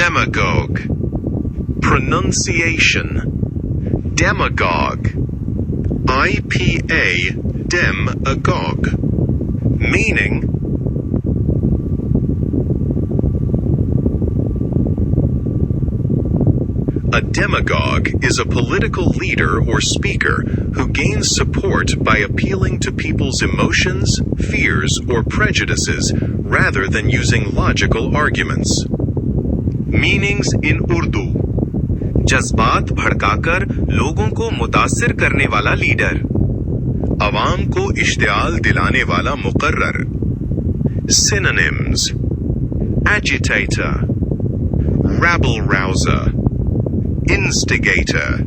Demagogue. Pronunciation. Demagogue. IPA. Demagogue. Meaning. A demagogue is a political leader or speaker who gains support by appealing to people's emotions, fears, or prejudices rather than using logical arguments. Meanings in Urdu. जज्बात भड़काकर लोगों को मुतासिर करने वाला leader, अवाम को इश्तियाल दिलाने वाला मुकर्रर. Synonyms. Agitator, rabble-rouser, instigator,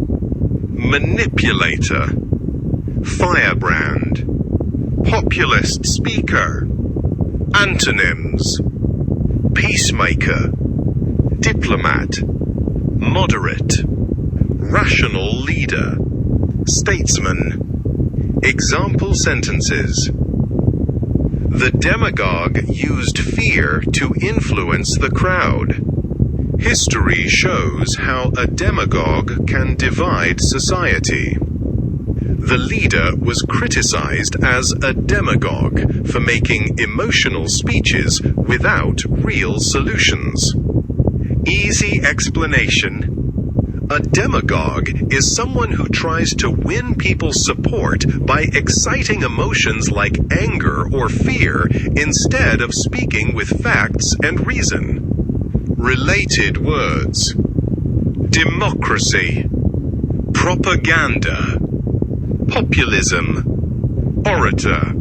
manipulator, firebrand, populist speaker. Antonyms. Peacemaker, diplomat, moderate, rational leader, statesman. Example sentences. The demagogue used fear to influence the crowd. History shows how a demagogue can divide society. The leader was criticized as a demagogue for making emotional speeches without real solutions. Easy explanation. A demagogue is someone who tries to win people's support by exciting emotions like anger or fear instead of speaking with facts and reason. Related words. Democracy, propaganda, populism, orator.